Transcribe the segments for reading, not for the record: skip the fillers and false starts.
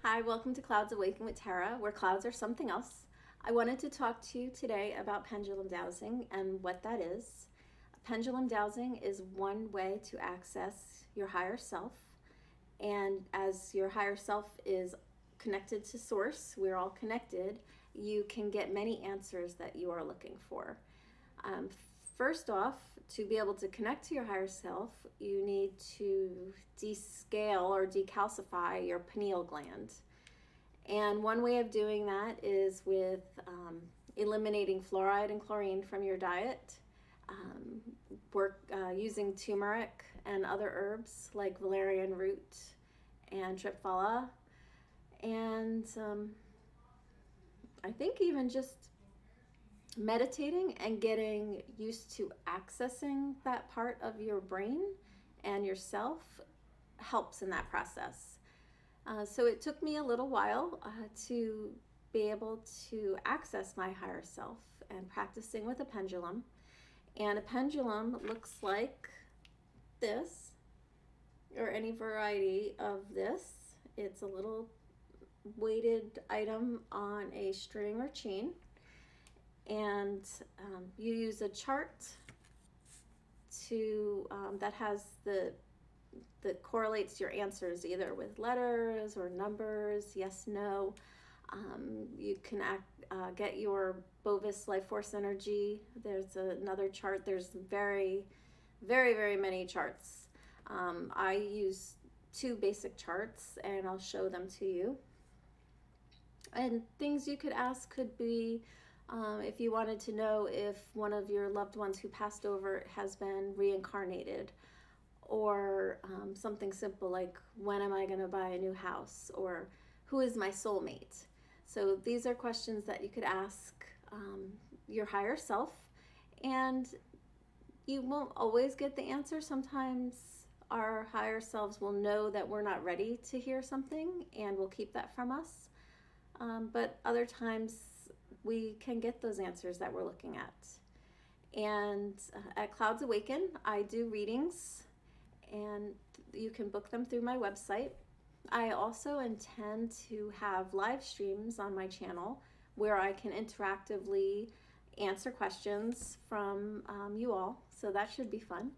Hi, welcome to Clouds Awaken with Tara, where clouds are something else. I wanted to talk to you today about pendulum dowsing and what that is. Pendulum dowsing is one way to access your higher self, and as your higher self is connected to source, we're all connected, you can get many answers that you are looking for. First off, to be able to connect to your higher self, you need to descale or decalcify your pineal gland. And one way of doing that is with eliminating fluoride and chlorine from your diet, using turmeric and other herbs like valerian root and triphala, and I think even just meditating and getting used to accessing that part of your brain and yourself helps in that process. So it took me a little while to be able to access my higher self and practicing with a pendulum. And a pendulum looks like this, or any variety of this. It's a little weighted item on a string or chain. And you use a chart to that has that correlates your answers either with letters or numbers, yes, no. You can get your Bovis life force energy. There's another chart. There's very, very, very many charts. I use two basic charts and I'll show them to you. And things you could ask could be if you wanted to know if one of your loved ones who passed over has been reincarnated, or something simple like, when am I going to buy a new house, or who is my soulmate? So these are questions that you could ask your higher self, and you won't always get the answer. Sometimes our higher selves will know that we're not ready to hear something and will keep that from us. But other times we can get those answers that we're looking at. And at Clouds Awaken, I do readings, and you can book them through my website. I also intend to have live streams on my channel where I can interactively answer questions from you all, so that should be fun.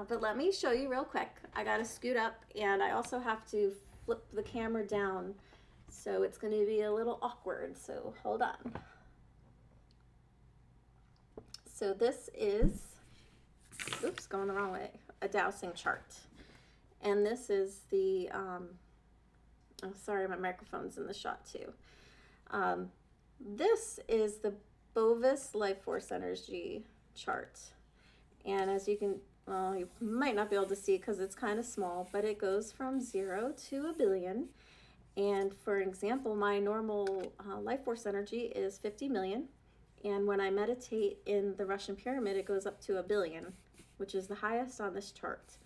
But let me show you real quick. I gotta scoot up, and I also have to flip the camera down, so it's going to be a little awkward, so hold on. So this is, oops, going the wrong way, a dowsing chart. And this is the, oh, sorry, my microphone's in the shot too. This is the Bovis life force energy chart. And as you can, well, you might not be able to see because it's kind of small, but it goes from 0 to 1,000,000. And for example, my normal life force energy is 50 million. And when I meditate in the Russian pyramid, it goes up to 1,000,000,000, which is the highest on this chart.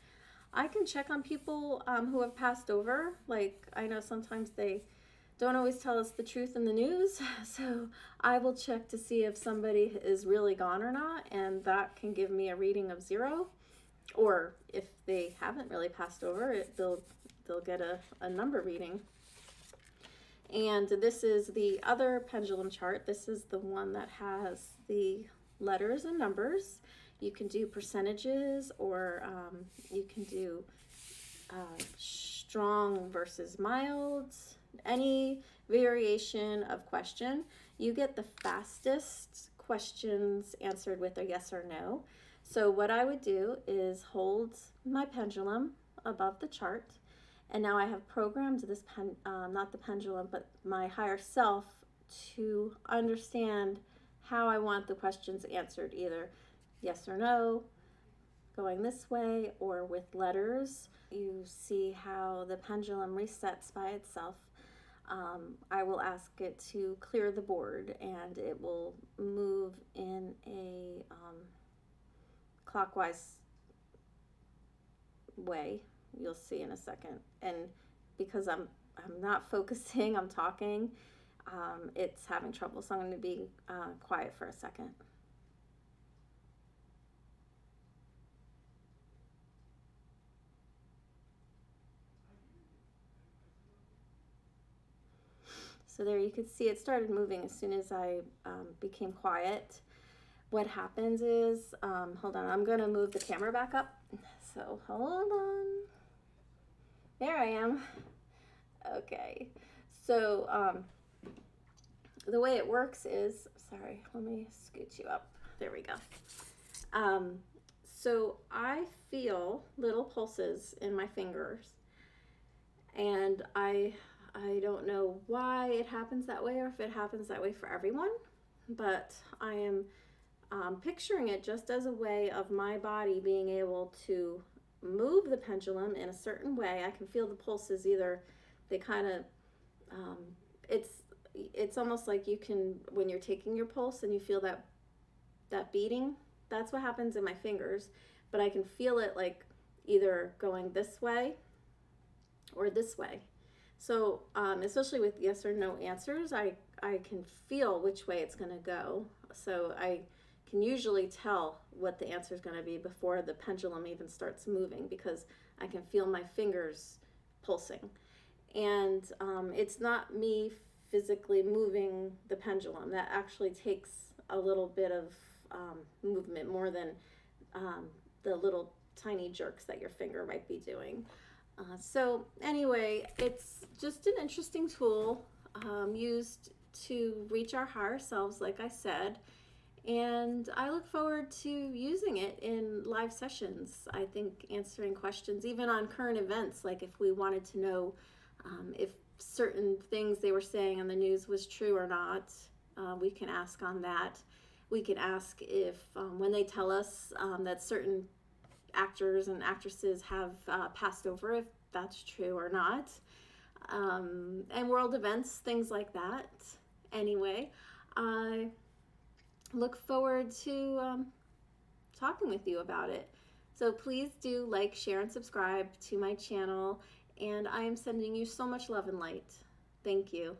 I can check on people who have passed over. Like, I know sometimes they don't always tell us the truth in the news. So I will check to see if somebody is really gone or not. And that can give me a reading of 0. Or if they haven't really passed over, they'll get a number reading. And this is the other pendulum chart. This is the one that has the letters and numbers. You can do percentages, or you can do strong versus mild, any variation of question. You get the fastest questions answered with a yes or no. So what I would do is hold my pendulum above the chart. And now I have programmed this, not the pendulum, but my higher self to understand how I want the questions answered, either yes or no, going this way, or with letters. You see how the pendulum resets by itself. I will ask it to clear the board, and it will move in a clockwise way. You'll see in a second. And because I'm not focusing, I'm talking, it's having trouble. So I'm going to be quiet for a second. So there you could see it started moving as soon as I became quiet. What happens is, hold on, I'm going to move the camera back up. So hold on. There I am. Okay. So the way it works is, sorry, let me scoot you up. There we go. So I feel little pulses in my fingers, and I don't know why it happens that way or if it happens that way for everyone, but I am picturing it just as a way of my body being able to move the pendulum in a certain way. I can feel the pulses either, they kind of, it's almost like you can, when you're taking your pulse and you feel that beating, that's what happens in my fingers, but I can feel it like either going this way or this way. So especially with yes or no answers, I can feel which way it's going to go. So I can usually tell what the answer is going to be before the pendulum even starts moving, because I can feel my fingers pulsing. And it's not me physically moving the pendulum. That actually takes a little bit of movement, more than the little tiny jerks that your finger might be doing. So anyway, it's just an interesting tool used to reach our higher selves, like I said, and I look forward to using it in live sessions. I think answering questions, even on current events, like if we wanted to know if certain things they were saying on the news was true or not, we can ask on that. We can ask if when they tell us that certain actors and actresses have passed over, if that's true or not, and world events, things like that. Anyway, I look forward to talking with you about it. So please do like, share, and subscribe to my channel, and I am sending you so much love and light. Thank you.